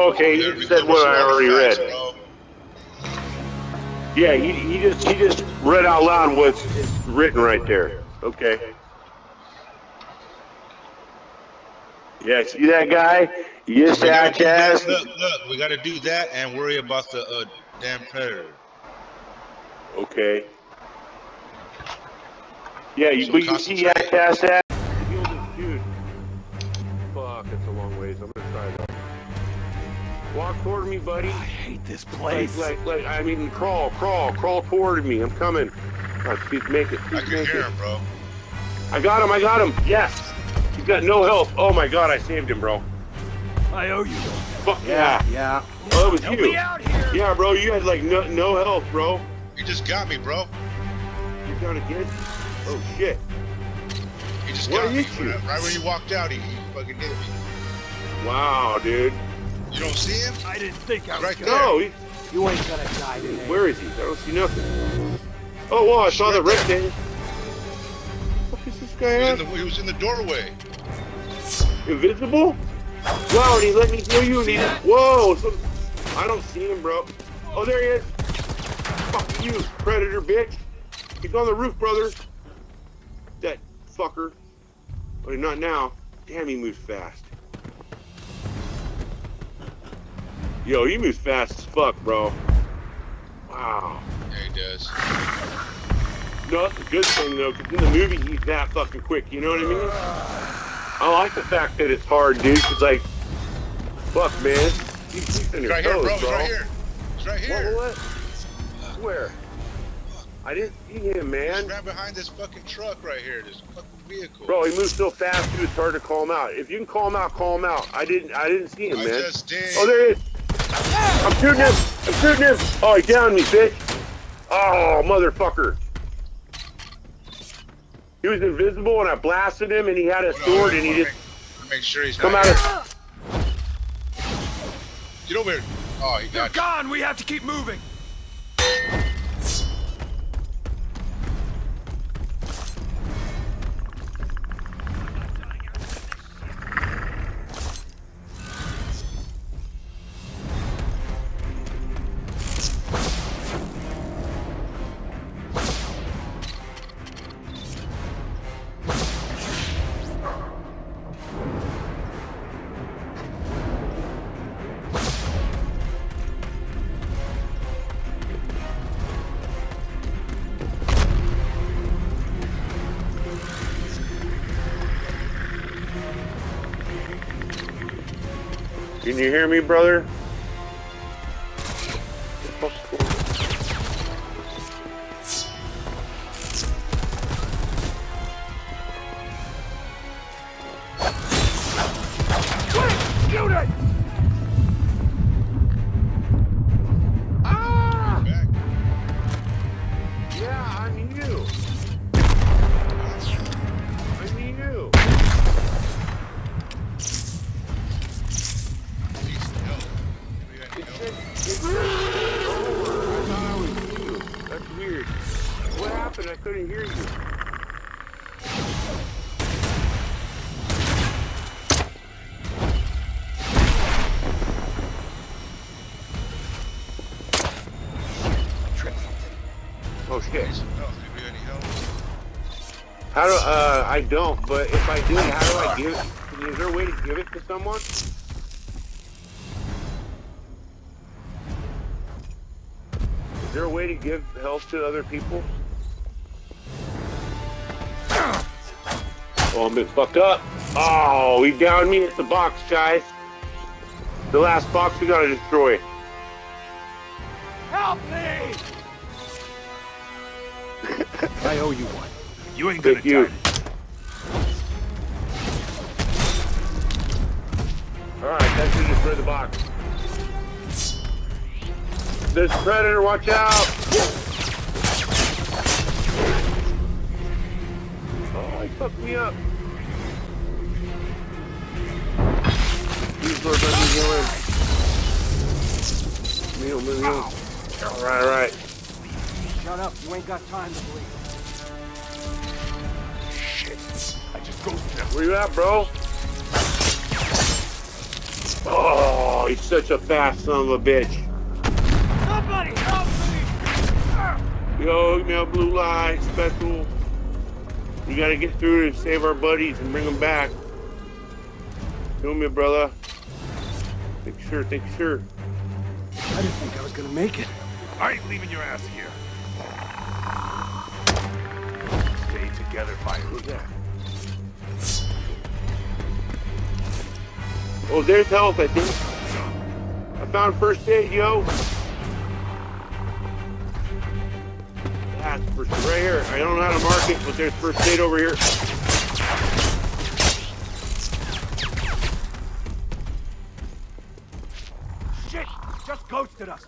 Oh, okay. He said what I already read. Yeah, he just read out loud what's written right there. Okay. Yeah, see that guy? Yes, ass. Look, we gotta do that and worry about the damn predator. Okay. Yeah, but you see ass. Dude. Fuck, it's a long ways. I'm gonna try though. Walk toward me, buddy. I hate this place. Like, I mean, crawl toward me. I'm coming. Please make it. I can hear him, bro. I got him. Yes. He's got no health. Oh my god, I saved him, bro. I owe you. Fuck yeah. Oh, it was Help you. me out here. Yeah, bro, you had like no health, bro. He just got me, bro. You're down again? Oh shit. He just got me. Right when he walked out, he fucking hit me. Wow, dude. You don't see him? I didn't think I was right gonna. No, You ain't gonna die today. where is he? I don't see nothing. Oh, wow, I saw the rectangle. What is this guy at? He was in the doorway. Invisible? Wow, and he let me heal you and he just, whoa, I don't see him, bro. Oh, there he is. Fuck you, predator bitch. He's on the roof, brother. That fucker. Oh, not now. Damn, he moves fast. Yo, he moves fast as fuck, bro. Wow. Yeah, he does. No, that's a good thing, though, because in the movie, he's that fucking quick, you know what I mean? I like the fact that it's hard, dude, because, like, fuck, man. He's on your right toes, here, bro. bro. He's right here. He's right here. What? Where? I didn't see him, man. He's right behind this fucking truck right here, this fucking vehicle. Bro, he moves so fast, too, it's hard to call him out. If you can call him out, call him out. I didn't see him, man. I just did. Oh, there he is. I'm shooting him. Oh, he downed me, bitch. Oh, motherfucker. He was invisible, and I blasted him, and he had a sword, and he just... Make sure he's come not out here. of... Get over here. Oh, he They're got gone. We have to keep moving. Can you hear me, brother? Ah! Yeah, I'm you. That's weird. What happened? I couldn't hear you. Oh shit. How do I don't, but if I do, how do I give it? Is there a way to give it to someone? Is there a way to give health to other people? Oh, I'm getting fucked up. Oh, he downed me at the box, guys. The last box we gotta destroy. Help me! I owe you one. You ain't gonna Thank you. die. Alright, that should destroy the box. There's a predator, watch out! Oh, he fucked me up. These doors let me go in. Meal. Alright. Shut up. You ain't got time to bleed. Shit. I just go now. Where you at, bro? Oh, he's such a fast son of a bitch. Somebody help me! Yo, give me a blue light special. We gotta get through and save our buddies and bring them back. Show me, brother. Think sure, think sure. I didn't think I was gonna make it. I ain't leaving your ass here. Stay together, fighter. Who's that? Oh, there's health, I think. I found first aid, yo. That's first aid right here. I don't know how to mark it, but there's first aid over here. Shit! Just ghosted us.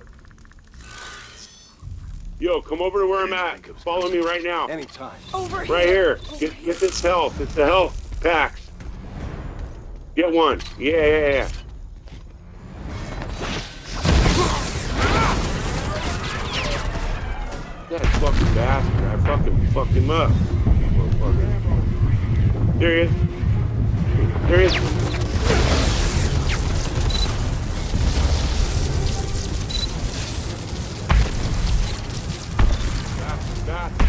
Yo, come over to where I'm at. Follow me right now. Anytime. Right here. Get this health. It's the health packs. Get one. Yeah. That fucking bastard. I fucking fucked him up. Motherfucker. There he is. There he is. Bastard.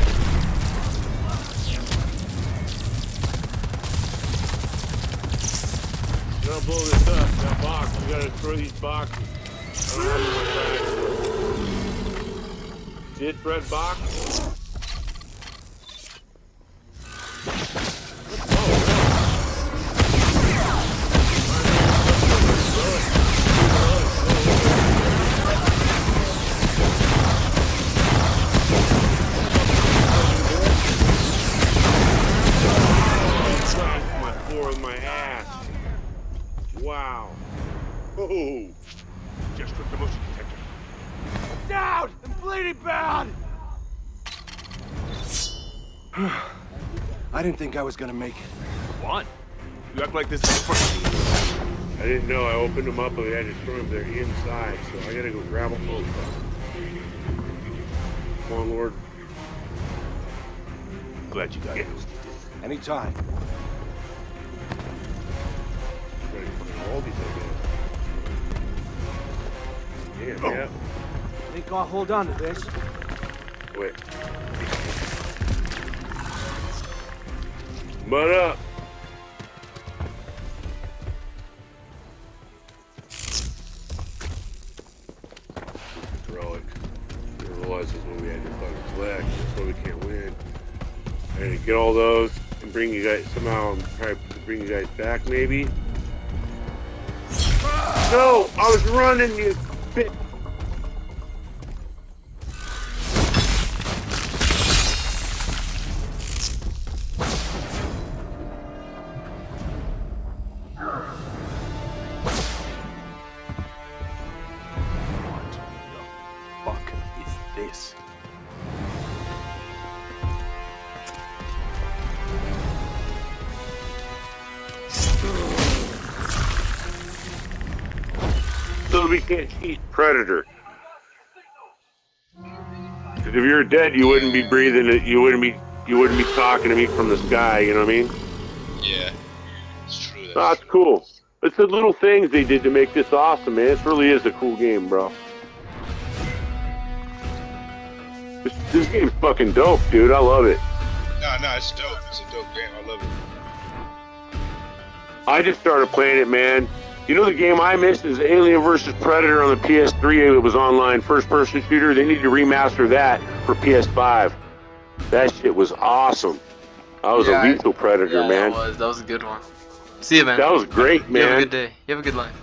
We gotta blow this up, that box. We gotta destroy these boxes. I don't have any more time. See it, red box? My floor with my ass. Wow. Oh. Just took the motion detector. Down! I'm bleeding bad! I didn't think I was gonna make it. One. You act like this is the first. I didn't know. I opened them up and I had to throw them. They're inside, so I gotta go grab them both. Come on, Lord. Glad you got it. Anytime. Ready for all these again. Damn, yeah. Think I'll hold on to this. Wait. Butt up. Relic. Didn't realize this is what we had to fucking collect. That's why we can't win. I had to get all those and bring you guys somehow. Try to bring you guys back, maybe. No, I was running, you bitch. What the fuck is this? So we can't cheat Predator. Because if you're dead, you wouldn't be breathing it. You wouldn't be talking to me from the sky. You know what I mean? Yeah, it's true. That's cool. It's the little things they did to make this awesome, man. This really is a cool game, bro. This game's fucking dope, dude. I love it. No, it's dope. It's a dope game. I love it. I just started playing it, man. You know the game I missed is Alien vs. Predator on the PS3. It was online first-person shooter. They need to remaster that for PS5. That shit was awesome. I was a lethal Predator, man. That was a good one. See you, man. That was great, man. You have a good day. You have a good life.